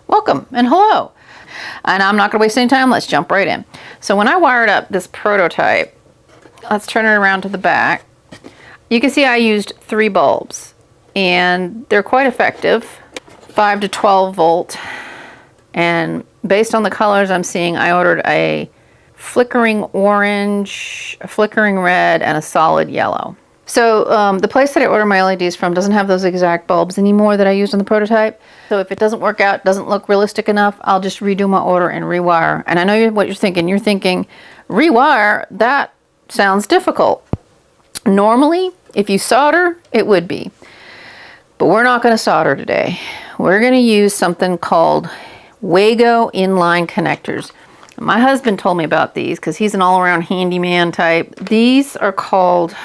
Welcome and hello. And I'm not going to waste any time. Let's jump right in. So when I wired up this prototype, let's turn it around to the back. You can see I used 3 bulbs and they're quite effective, 5 to 12 volt. And based on the colors I'm seeing, I ordered a flickering orange, a flickering red, and a solid yellow. So the place that I order my LEDs from doesn't have those exact bulbs anymore that I used on the prototype. So if it doesn't work out, doesn't look realistic enough, I'll just redo my order and rewire. And I know what you're thinking. You're thinking, rewire? That sounds difficult. Normally, if you solder, it would be. But we're not going to solder today. We're going to use something called WAGO inline connectors. My husband told me about these because he's an all-around handyman type. These are called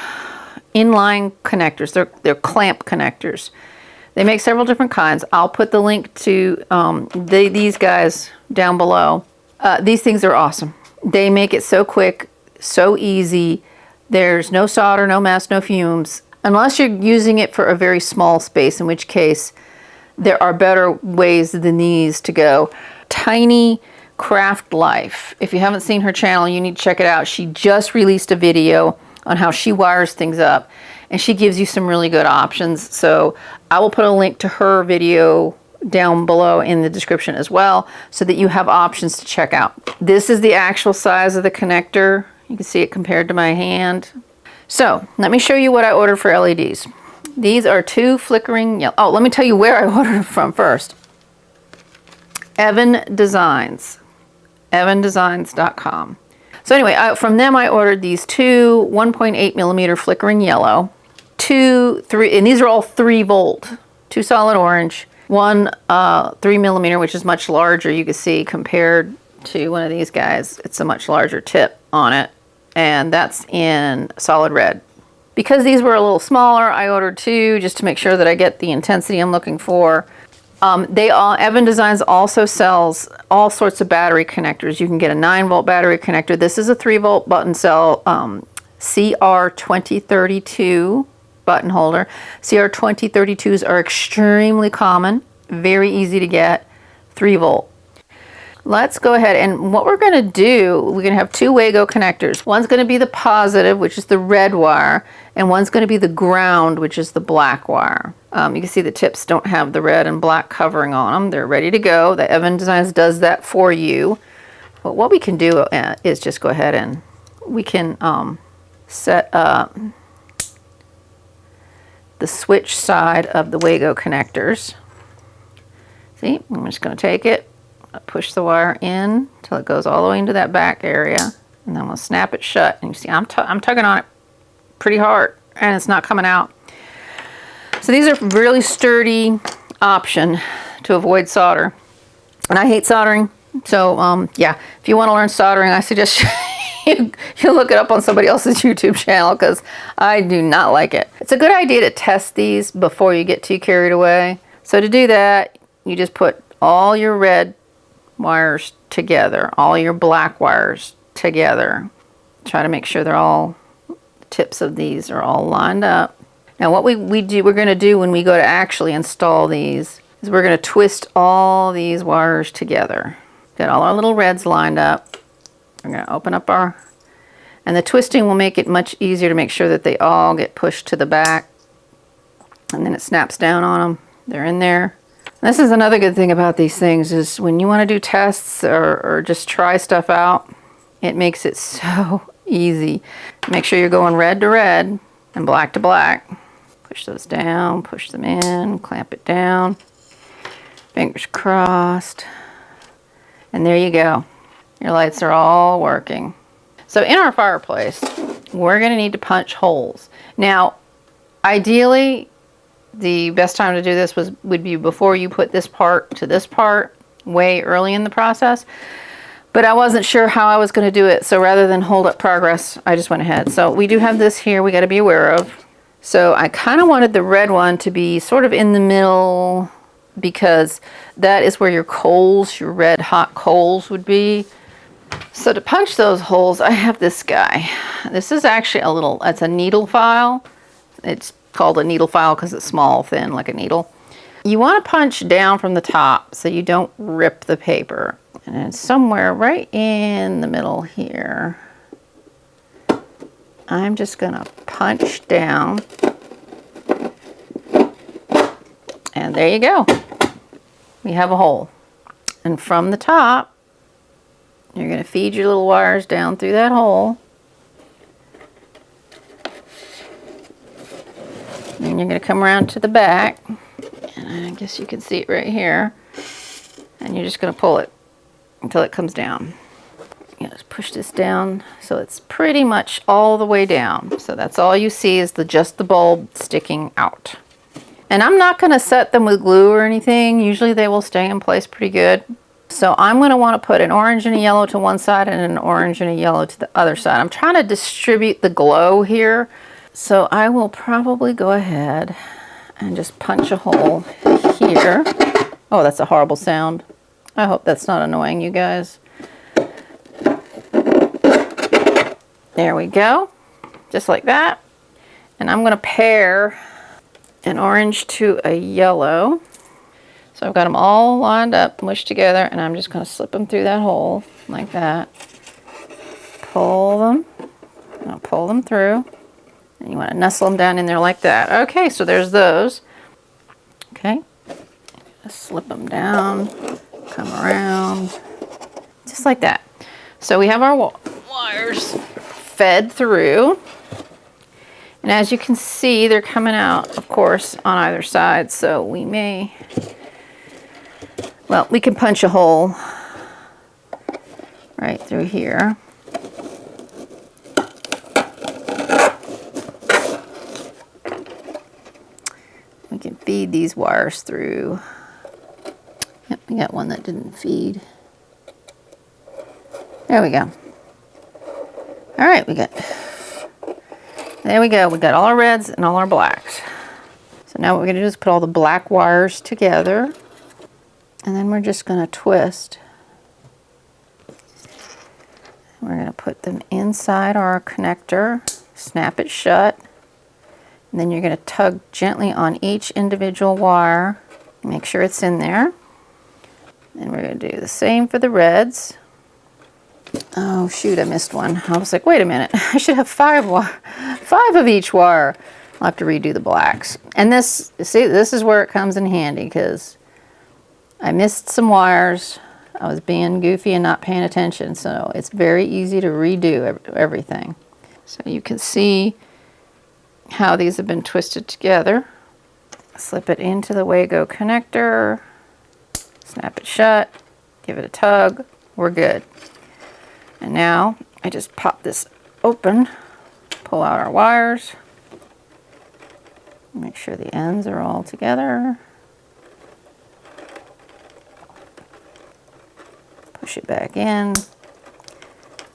inline connectors. They're clamp connectors. They make several different kinds. I'll put the link to these guys down below. These things are awesome. They make it so quick, so easy. There's no solder, no mess, no fumes, unless you're using it for a very small space, in which case there are better ways than these to go. Tiny Craft Life. If you haven't seen her channel, you need to check it out. She just released a video on how she wires things up, and she gives you some really good options. So I will put a link to her video down below in the description as well, so that you have options to check out. This is the actual size of the connector. You can see it compared to my hand. So let me show you what I ordered for LEDs. These are 2 flickering yellow. Oh, let me tell you where I ordered them from first. Evan Designs. evandesigns.com. So anyway, from them I ordered these 2 1.8 millimeter flickering yellow, 2, 3, and these are all 3 volt, 2 solid orange, 1 3 millimeter, which is much larger. You can see compared to one of these guys, it's a much larger tip on it, and that's in solid red. Because these were a little smaller, I ordered 2 just to make sure that I get the intensity I'm looking for. Evan Designs also sells all sorts of battery connectors. You can get a 9 volt battery connector. This is a 3 volt button cell CR2032 button holder. CR2032s are extremely common, very easy to get, 3 volt. Let's go ahead, and what we're going to do, we're going to have 2 WAGO connectors. One's going to be the positive, which is the red wire, and one's going to be the ground, which is the black wire. You can see the tips don't have the red and black covering on them. They're ready to go. The Evan Designs does that for you. But what we can do is just go ahead and we can set up the switch side of the WAGO connectors. See, I'm just going to take it, push the wire in until it goes all the way into that back area, and then we'll snap it shut. And you see I'm tugging on it pretty hard and it's not coming out. So these are really sturdy option to avoid solder, and I hate soldering. So yeah, if you want to learn soldering, I suggest you look it up on somebody else's YouTube channel, because I do not like it. It's a good idea to test these before you get too carried away. So to do that, you just put all your red wires together, all your black wires together. Try to make sure they're all, the tips of these are all lined up. Now what we're going to do when we go to actually install these is we're going to twist all these wires together. Got all our little reds lined up. We're going to open up and the twisting will make it much easier to make sure that they all get pushed to the back, and then it snaps down on them. They're in there. This is another good thing about these things, is when you want to do tests or just try stuff out, it makes it so easy. Make sure you're going red to red and black to black. Push those down, push them in, clamp it down. Fingers crossed. And there you go. Your lights are all working. So in our fireplace, we're going to need to punch holes. Now, ideally, the best time to do this would be before you put this part to this part, way early in the process. But I wasn't sure how I was going to do it, so rather than hold up progress, I just went ahead. So we do have this here we got to be aware of. So I kind of wanted the red one to be sort of in the middle, because that is where your coals, your red hot coals would be. So to punch those holes, I have this guy. This is actually it's a needle file. It's called a needle file because it's small, thin, like a needle. You want to punch down from the top so you don't rip the paper. And then somewhere right in the middle here, I'm just going to punch down. And there you go. We have a hole. And from the top, you're going to feed your little wires down through that hole. And you're going to come around to the back. And I guess you can see it right here. And you're just going to pull it until it comes down. You just push this down so it's pretty much all the way down. So that's all you see is just the bulb sticking out. And I'm not going to set them with glue or anything. Usually they will stay in place pretty good. So I'm going to want to put an orange and a yellow to one side and an orange and a yellow to the other side. I'm trying to distribute the glow here. So I will probably go ahead and just punch a hole here. Oh, that's a horrible sound. I hope that's not annoying you guys. There we go. Just like that. And I'm going to pair an orange to a yellow. So I've got them all lined up, mushed together, and I'm just going to slip them through that hole like that. Pull them. I'll pull them through. And you want to nestle them down in there like that. Okay, so there's those. Okay. Just slip them down, come around, just like that. So we have our wires fed through. And as you can see, they're coming out, of course, on either side. So we may, well, we can punch a hole right through here. We can feed these wires through. Yep, we got one that didn't feed. There we go. All right, there we go. We got all our reds and all our blacks. So now what we're going to do is put all the black wires together. And then we're just going to twist. We're going to put them inside our connector, snap it shut. And then you're going to tug gently on each individual wire. Make sure it's in there. And we're going to do the same for the reds. Oh shoot, I missed one. I was like, wait a minute, I should have five of each wire. I'll have to redo the blacks. And this, see, this is where it comes in handy because I missed some wires. I was being goofy and not paying attention, so it's very easy to redo everything. So you can see how these have been twisted together. Slip it into the WAGO connector, snap it shut, give it a tug, we're good. And now I just pop this open, pull out our wires, make sure the ends are all together. Push it back in.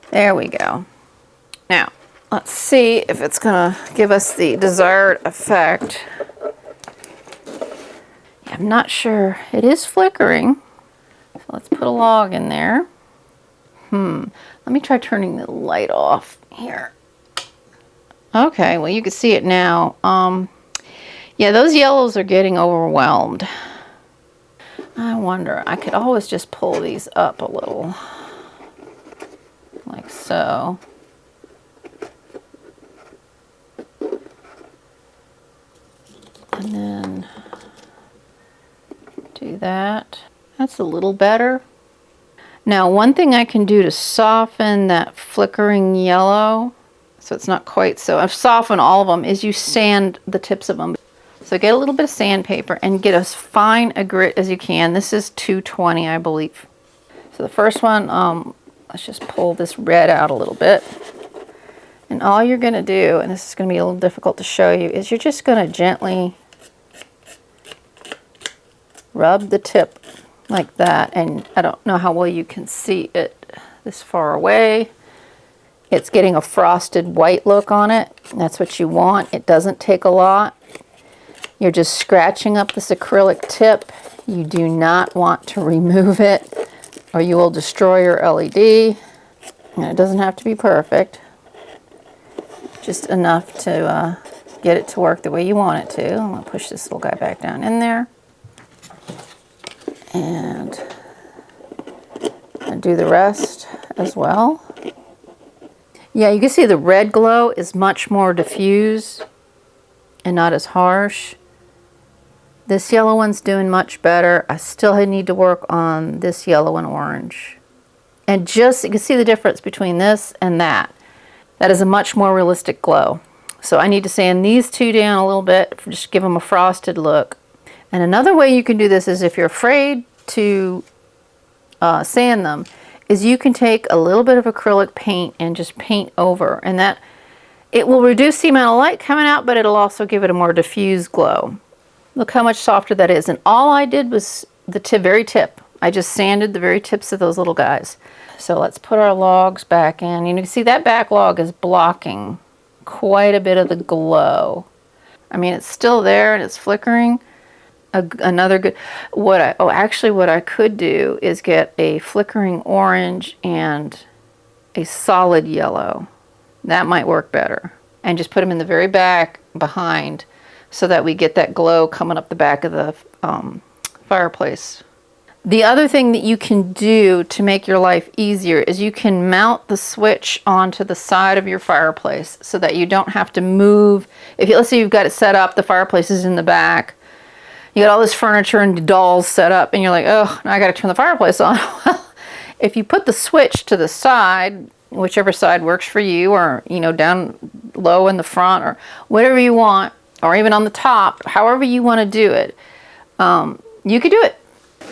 There we go. Now, let's see if it's gonna give us the desired effect. Yeah, I'm not sure. It is flickering. So let's put a log in there. Let me try turning the light off here. Okay, well you can see it now. Yeah, those yellows are getting overwhelmed. I wonder, I could always just pull these up a little. Like so. And then do that. That's a little better. Now, one thing I can do to soften that flickering yellow, so it's not quite so, I've softened all of them, is you sand the tips of them. So get a little bit of sandpaper and get as fine a grit as you can. This is 220, I believe. So the first one, let's just pull this red out a little bit. And all you're going to do, and this is going to be a little difficult to show you, is you're just going to gently rub the tip like that. And I don't know how well you can see it this far away. It's getting a frosted white look on it. That's what you want. It doesn't take a lot. You're just scratching up this acrylic tip. You do not want to remove it or you will destroy your LED. And it doesn't have to be perfect. Just enough to get it to work the way you want it to. I'm going to push this little guy back down in there. And do the rest as well. Yeah, you can see the red glow is much more diffuse and not as harsh. This yellow one's doing much better. I still need to work on this yellow and orange. And just, you can see the difference between this and that. That is a much more realistic glow. So I need to sand these two down a little bit, just give them a frosted look. And another way you can do this is if you're afraid to sand them, is you can take a little bit of acrylic paint and just paint over. And that, it will reduce the amount of light coming out, but it'll also give it a more diffuse glow. Look how much softer that is. And all I did was the very tip. I just sanded the very tips of those little guys. So let's put our logs back in. You can see that back log is blocking quite a bit of the glow. I mean, it's still there and it's flickering. Another good, what I could do is get a flickering orange and a solid yellow. That might work better. And just put them in the very back behind so that we get that glow coming up the back of the fireplace. The other thing that you can do to make your life easier is you can mount the switch onto the side of your fireplace so that you don't have to move. Let's say you've got it set up, the fireplace is in the back. You got all this furniture and dolls set up and you're like, oh, now I got to turn the fireplace on. Well, if you put the switch to the side, whichever side works for you, or down low in the front or whatever you want, or even on the top, however you want to do it, you could do it.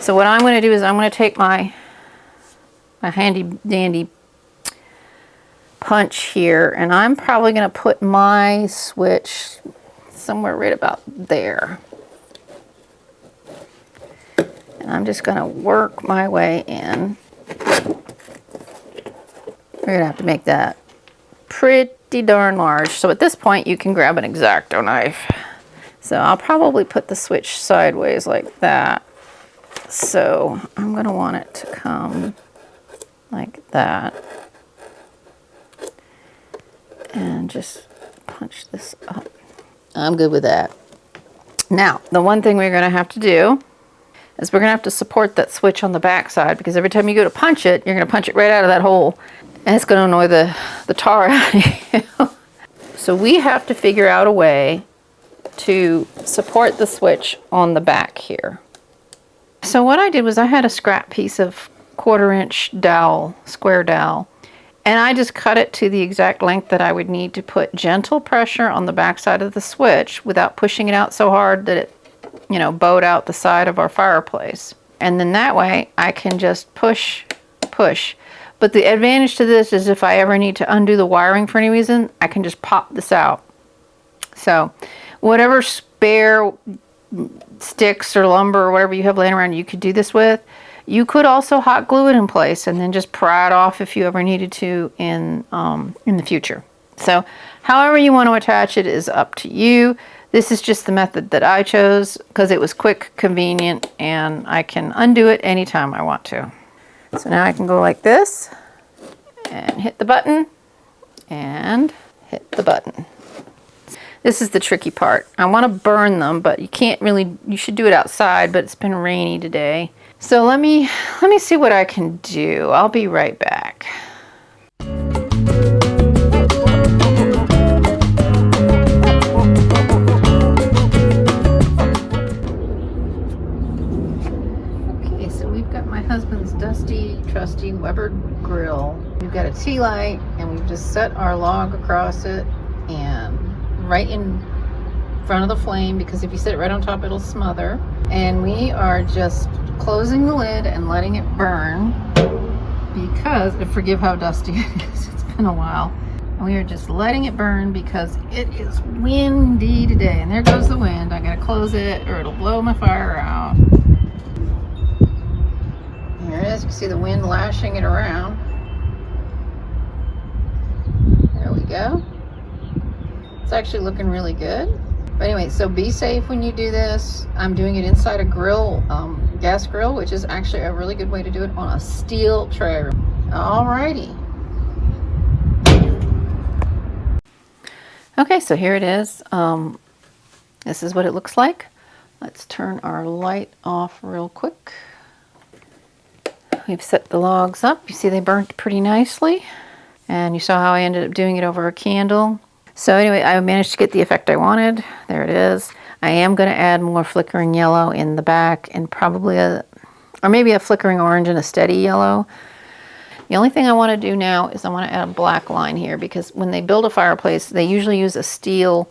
So what I'm going to do is I'm going to take my handy dandy punch here, and I'm probably going to put my switch somewhere right about there. And I'm just going to work my way in. We're going to have to make that pretty darn large. So at this point you can grab an X-Acto knife. So I'll probably put the switch sideways like that. So I'm going to want it to come like that. And just punch this up. I'm good with that. Now, the one thing we're going to have to do is we're going to have to support that switch on the back side, because every time you go to punch it, you're going to punch it right out of that hole. And it's going to annoy the tar out of you. So we have to figure out a way to support the switch on the back here. So what I did was I had a scrap piece of 1/4 inch dowel, square dowel, and I just cut it to the exact length that I would need to put gentle pressure on the back side of the switch without pushing it out so hard that it, bowed out the side of our fireplace. And then that way I can just push. But the advantage to this is if I ever need to undo the wiring for any reason, I can just pop this out. So whatever spare sticks or lumber or whatever you have laying around you could do this with. You could also hot glue it in place and then just pry it off if you ever needed to in the future. So however you want to attach it is up to you. This is just the method that I chose because it was quick, convenient, and I can undo it anytime I want to. So now I can go like this and hit the button and hit the button. This is the tricky part. I want to burn them, but you can't really, you should do it outside, but it's been rainy today. So let me see what I can do. I'll be right back. Okay, so we've got my husband's dusty, trusty Weber grill. We've got a tea light, and we've just set our log across it, and right in front of the flame, because if you sit it right on top it'll smother. And we are just closing the lid and letting it burn because, forgive how dusty it is, it's been a while. And we are just letting it burn because it is windy today. And there goes the wind. I gotta close it or it'll blow my fire out. There it is. You can see the wind lashing it around. There we go. It's actually looking really good. But anyway, so be safe when you do this. I'm doing it inside a grill, gas grill, which is actually a really good way to do it on a steel tray. Alrighty. Okay, so here it is. This is what it looks like. Let's turn our light off real quick. we've set the logs up. You see they burnt pretty nicely. And you saw how I ended up doing it over a candle. So anyway, I managed to get the effect I wanted. There it is. I am going to add more flickering yellow in the back and probably or maybe a flickering orange and a steady yellow. The only thing I want to do now is I want to add a black line here, because when they build a fireplace, they usually use a steel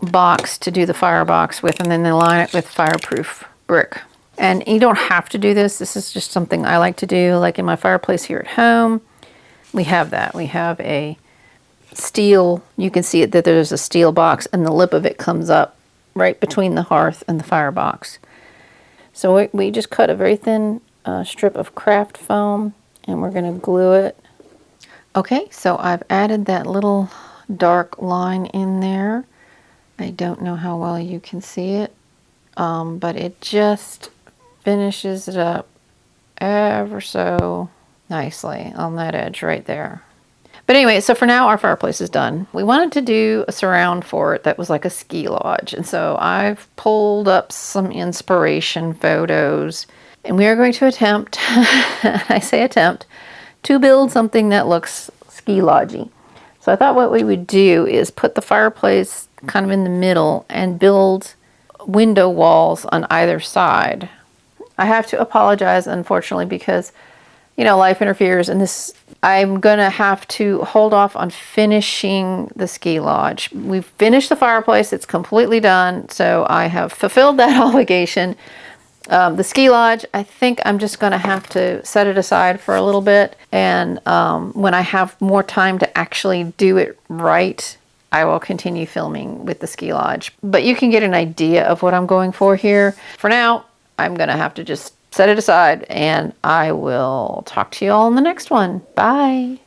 box to do the firebox with, and then they line it with fireproof brick. And you don't have to do this. This is just something I like to do. Like in my fireplace here at home, we have that. We have a steel, you can see it that there's a steel box and the lip of it comes up right between the hearth and the firebox. So we just cut a very thin strip of craft foam and we're going to glue it. Okay, so I've added that little dark line in there. I don't know how well you can see it, but it just finishes it up ever so nicely on that edge right there. But anyway, so for now our fireplace is done. We wanted to do a surround for it that was like a ski lodge. And so I've pulled up some inspiration photos and we are going to attempt, I say attempt, to build something that looks ski lodgy. So I thought what we would do is put the fireplace kind of in the middle and build window walls on either side. I have to apologize, unfortunately, because life interferes, and I'm gonna have to hold off on finishing the ski lodge. We've finished the fireplace, it's completely done, so I have fulfilled that obligation. The ski lodge, I think I'm just gonna have to set it aside for a little bit, and when I have more time to actually do it right, I will continue filming with the ski lodge. But you can get an idea of what I'm going for here. For now, I'm gonna have to just set it aside, and I will talk to you all in the next one. Bye.